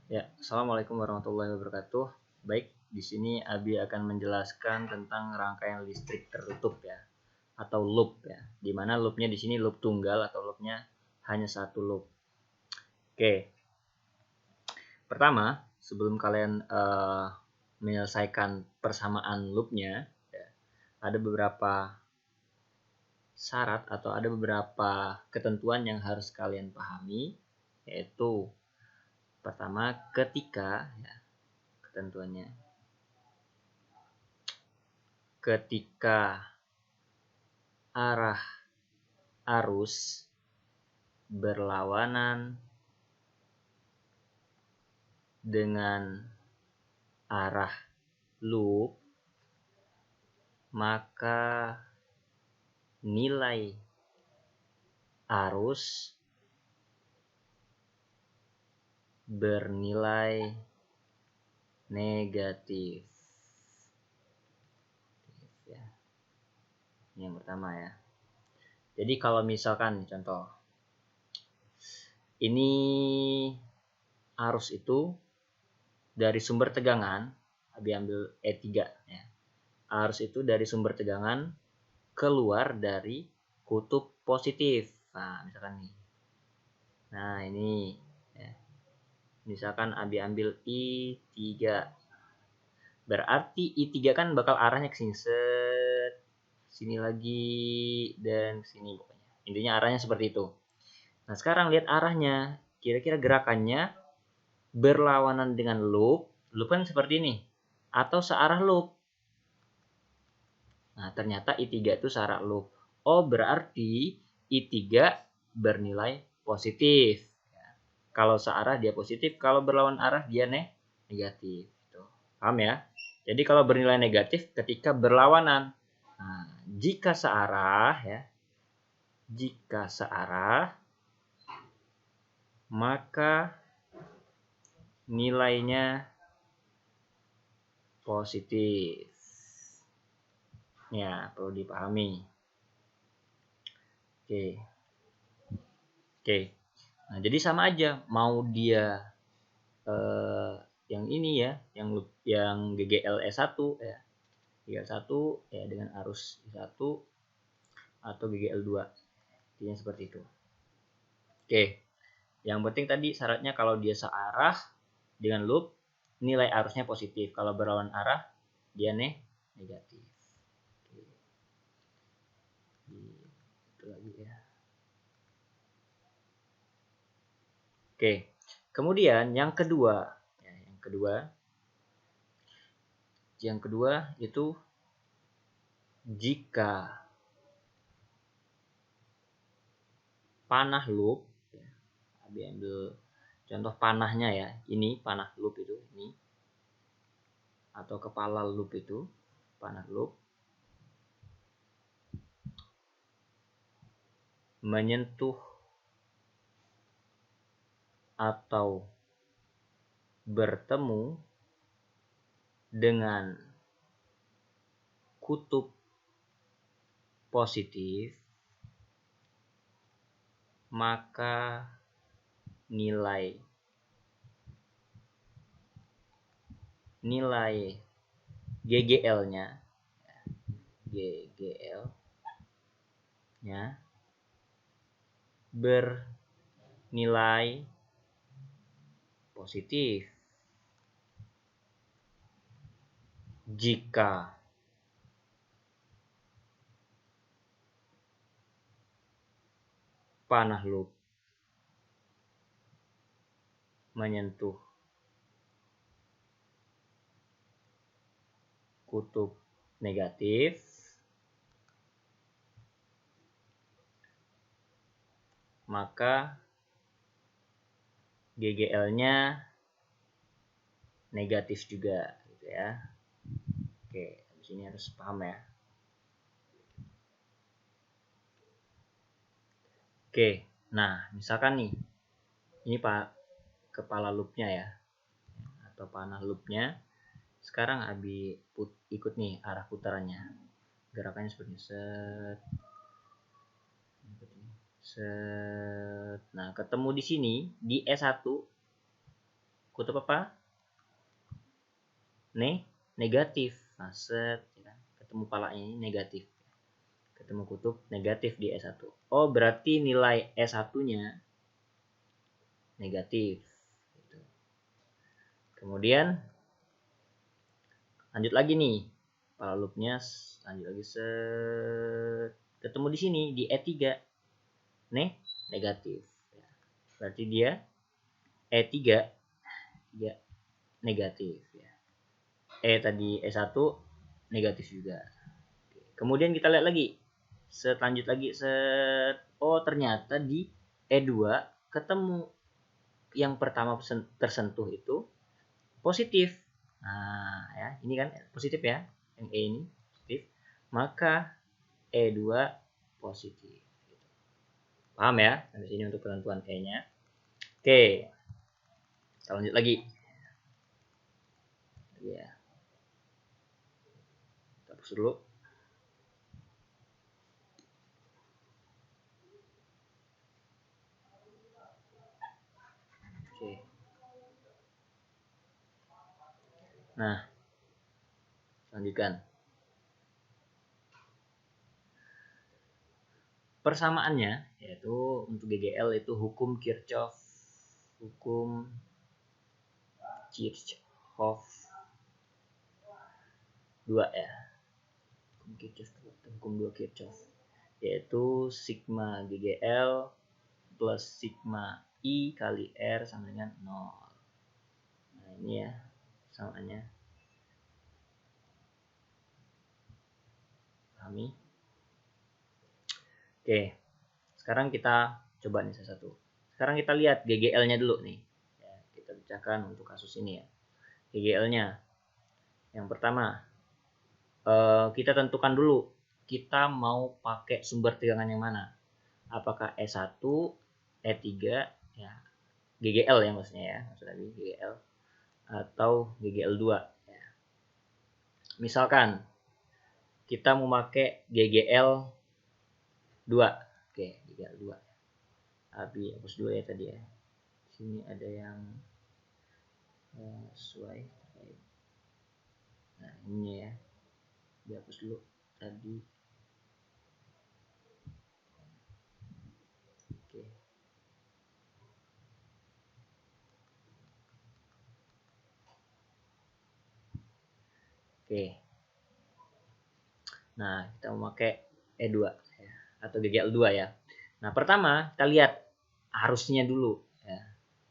Ya, assalamualaikum warahmatullahi wabarakatuh. Baik, di sini Abi akan menjelaskan tentang rangkaian listrik tertutup ya, atau loop ya. Di mana loopnya di sini loop tunggal atau loopnya hanya satu loop. Oke, pertama sebelum kalian menyelesaikan persamaan loopnya, ya, ada beberapa syarat atau ada beberapa ketentuan yang harus kalian pahami, yaitu pertama ketika ya, ketentuannya ketika arah arus berlawanan dengan arah loop, maka nilai arus bernilai negatif. Ya. Ini yang pertama ya. Jadi kalau misalkan contoh, ini arus itu dari sumber tegangan, Abi ambil E3 ya. Arus itu dari sumber tegangan keluar dari kutub positif. Nah, misalkan nih. Nah, ini ya. Misalkan Abi ambil I3. Berarti I3 kan bakal arahnya ke sini set, sini lagi dan sini pokoknya. Intinya arahnya seperti itu. Nah, sekarang lihat arahnya. Kira-kira gerakannya berlawanan dengan loop. Loop kan seperti ini. Atau searah loop. Nah, ternyata I3 itu searah loop. Oh, berarti I3 bernilai positif. Kalau searah dia positif, kalau berlawan arah dia negatif. Gitu. Paham ya? Jadi kalau bernilai negatif ketika berlawanan. Nah, jika searah ya, jika searah maka nilainya positif. Ya, perlu dipahami. Oke. Oke. Nah, jadi sama aja mau dia yang ini ya, yang GGL E1 ya. GGL1 ya dengan arus E1 atau GGL2. Intinya seperti itu. Oke. Yang penting tadi syaratnya kalau dia searah dengan loop, nilai arusnya positif. Kalau berlawan arah, dia negatif. Oke. Itu lagi ya. Oke. Kemudian yang kedua, ya, yang kedua itu jika panah loop, ya, ambil contoh panahnya ya, ini panah loop itu ini, atau kepala loop itu panah loop menyentuh atau bertemu dengan kutub positif, maka nilai GGL-nya bernilai positif. Jika panah loop menyentuh kutub negatif, maka GGL-nya negatif juga gitu ya. Oke, di sini harus paham ya. Oke, nah misalkan nih, ini Pak kepala loopnya ya, atau panah loopnya. Sekarang Abi ikut nih arah putarannya. Gerakannya seperti set, set. Nah, ketemu di sini di E1 kutub apa? Negatif. Nah, set, ya kan? Ketemu palanya ini negatif. Ketemu kutub negatif di S1. Oh, berarti nilai S1-nya negatif. Gitu. Kemudian lanjut lagi nih. Pala loopnya lanjut lagi, set. Ketemu di sini di E3. Negatif. Berarti dia E3 negatif ya. Tadi E1 negatif juga. Kemudian kita lihat lagi. Lanjut lagi, oh ternyata di E2 ketemu yang pertama tersentuh itu positif. Nah, ya, ini kan positif ya. Yang E ini positif. Maka E2 positif. Paham ya? Sampai sini untuk penentuan E-nya. Oke. Kita lanjut lagi. Ya. Kita hapus dulu. Oke. Nah, lanjutkan. Persamaannya yaitu untuk GGL itu hukum Kirchhoff 2 ya. Hukum 2 Kirchhoff yaitu sigma GGL plus sigma I kali R sama dengan 0. Nah, ini ya samaannya. Pahami? Oke, sekarang kita coba nih satu-satu. Sekarang kita lihat GGL-nya dulu nih. Ya, kita bicarakan untuk kasus ini ya. GGL-nya. Yang pertama, kita tentukan dulu kita mau pakai sumber tegangan yang mana. Apakah E1, E3, ya, GGL ya maksudnya ya. Maksud tadi GGL atau GGL2 ya. Misalkan kita mau pakai GGL 2. Oke, GGL 2. Abi hapus dulu ya tadi ya. Sini ada yang sesuai. Nah, ini ya. Dihapus dulu tadi. Oke. Oke. Nah, kita mau pakai E2 ya, atau GGL 2 ya. Nah, pertama kita lihat arusnya dulu ya.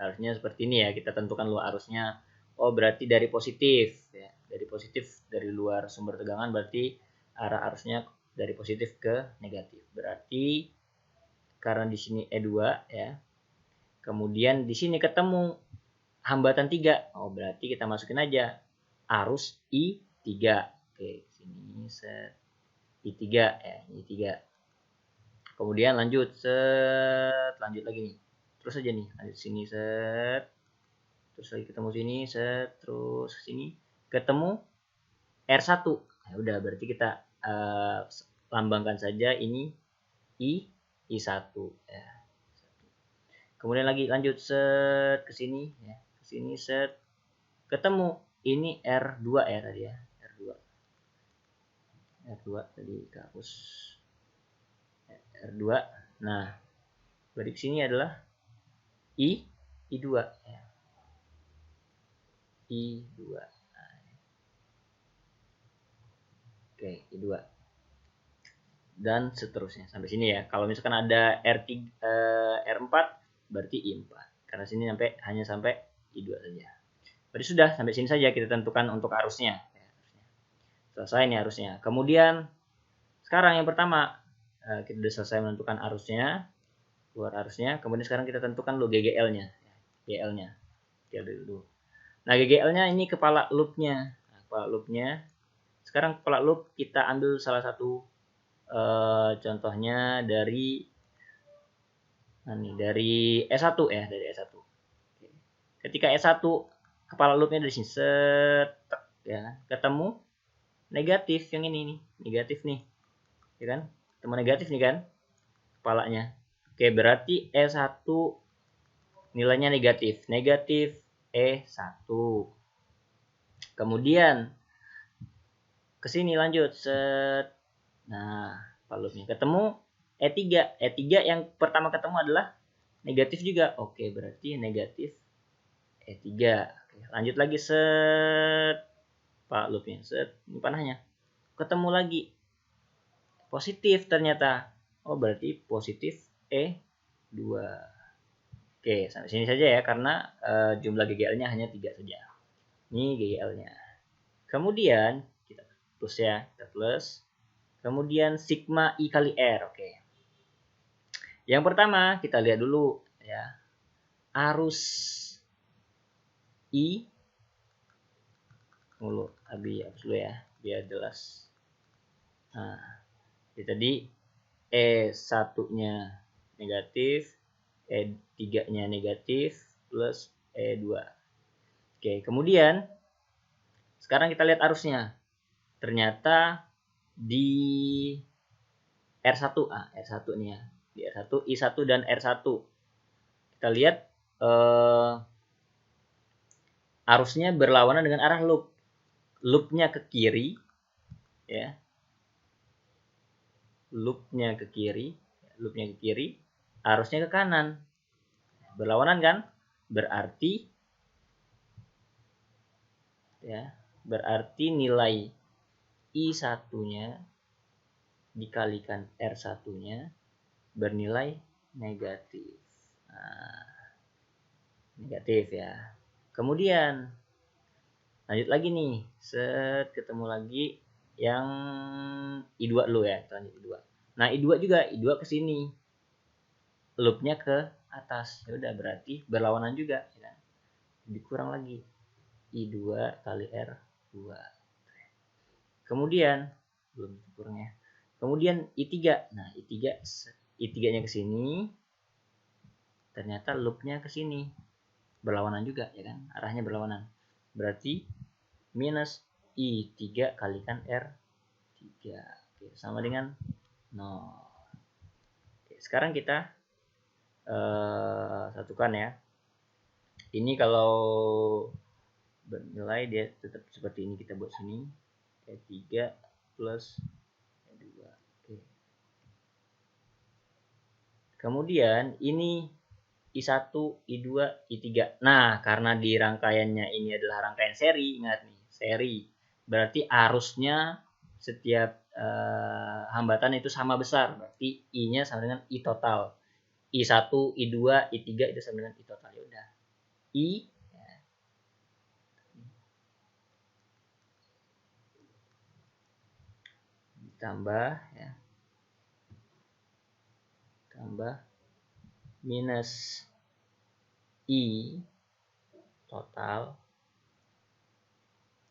Arusnya seperti ini ya, kita tentukan dulu arusnya. Oh, berarti dari positif ya. Dari luar sumber tegangan berarti arah arusnya dari positif ke negatif. Berarti karena di sini E2 ya. Kemudian di sini ketemu hambatan 3. Oh, berarti kita masukin aja arus I3. Oke, sini set I3 ya, I3. Kemudian lanjut lagi nih. Terus aja nih, lanjut sini set. Terus lagi ketemu sini set, terus sini ketemu R1. Ya udah, berarti kita lambangkan saja ini I1 ya. Kemudian lagi lanjut set ke sini ya. Ke sini set ketemu ini R2 ya tadi ya. R2 tadi kita hapus R2. Nah, berarti ke sini adalah I2 ya. I2. Nah, oke, I2. Dan seterusnya sampai sini ya. Kalau misalkan ada R4 berarti I4. Karena sini hanya sampai I2 saja. Berarti sudah sampai sini saja kita tentukan untuk arusnya. Selesai nih arusnya. Kemudian sekarang yang pertama kita sudah selesai menentukan arusnya, keluar arusnya. Kemudian sekarang kita tentukan dulu GGL-nya. GL-nya. Nah, GGL-nya ini kepala loop-nya. Nah, kepala loop-nya. Sekarang kepala loop kita ambil salah satu contohnya dari E1 ya, dari E1. Ketika E1 kepala loopnya dari sini set ya, ketemu negatif yang ini nih, negatif nih. Ya kan? Ketemu negatif nih kan kepalanya. Oke, berarti E1 nilainya negatif. Negatif E1. Kemudian ke sini lanjut set. Nah, loopnya ketemu E3. E3 yang pertama ketemu adalah negatif juga. Oke, berarti negatif E3. Oke, lanjut lagi set. Loopnya set. Ini panahnya. Ketemu lagi positif ternyata. Oh, berarti positif E2. Oke, sampai sini saja ya karena jumlah GGL-nya hanya 3 saja. Ini GGL-nya. Kemudian kita plus ya, kita plus. Kemudian sigma I kali R. Oke. Yang pertama kita lihat dulu ya. Arus I dulu, hapus dulu ya biar jelas. Nah, jadi tadi E1-nya negatif, E3-nya negatif plus E2. Oke, kemudian sekarang kita lihat arusnya. Ternyata di R1, R1-nya. Di R1, I1 dan R1. Kita lihat arusnya berlawanan dengan arah loop. Loopnya ke kiri, ya. Loopnya ke kiri, arusnya ke kanan. Berlawanan kan? Berarti nilai I1-nya dikalikan R1-nya bernilai negatif. Nah, negatif ya. Kemudian lanjut lagi nih, set ketemu lagi yang I2 dulu ya, lanjut I2. Nah, I2 juga, I2 ke sini. Loopnya ke atas. Ya udah berarti berlawanan juga ya kan. Dikurang lagi I2 kali R2. Kemudian belum kurangnya. Kemudian I3. Nah, I3-nya ke sini. Ternyata loopnya ke sini. Berlawanan juga ya kan, arahnya berlawanan. Berarti minus I3 kalikan R3. Oke, sama dengan 0. Oke, sekarang kita satukan ya. Ini kalau bernilai dia tetap seperti ini, kita buat sini E3 plus E2. Oke. Kemudian ini I1, I2, I3. Nah, karena di rangkaiannya ini adalah rangkaian seri, ingat nih, seri. Berarti arusnya setiap hambatan itu sama besar. Berarti I-nya sama dengan I total. I1, I2, I3 itu sama dengan I total. Ya udah. I ya. Ditambah ya. Tambah minus I total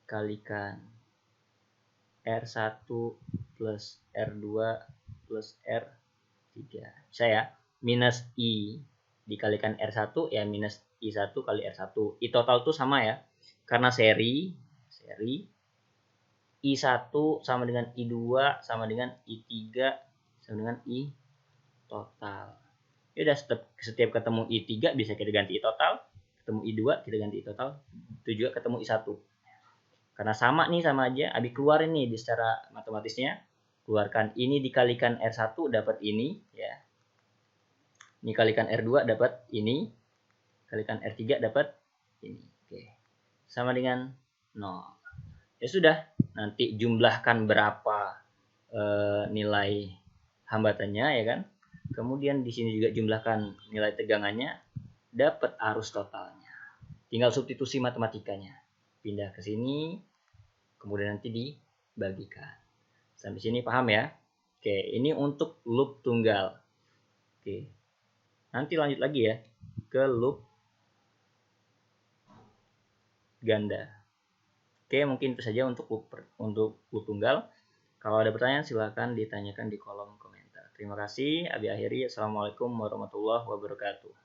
kalikan R1 plus R2 plus R3. Bisa ya? Minus I dikalikan R1 ya minus I1 kali R1. I total tuh sama ya. Karena seri I1 sama dengan I2 sama dengan I3 sama dengan I total. Ya udah, setiap ketemu I3 bisa kita ganti I total, ketemu I2 kita ganti I total, itu juga ketemu I1. Karena sama nih, sama aja, Abi keluarin nih di secara matematisnya, keluarkan ini dikalikan R1 dapat ini ya. Ini kalikan R2 dapat ini, kalikan R3 dapat ini. Oke. Sama dengan 0. Ya sudah, nanti jumlahkan berapa nilai hambatannya ya kan. Kemudian di sini juga jumlahkan nilai tegangannya, dapat arus totalnya. Tinggal substitusi matematikanya. Pindah ke sini, kemudian nanti dibagikan. Sampai sini paham ya? Oke, ini untuk loop tunggal. Oke. Nanti lanjut lagi ya ke loop ganda. Oke, mungkin itu saja untuk loop tunggal. Kalau ada pertanyaan silahkan ditanyakan di kolom komentar. Terima kasih. Abi akhiri. Assalamualaikum warahmatullahi wabarakatuh.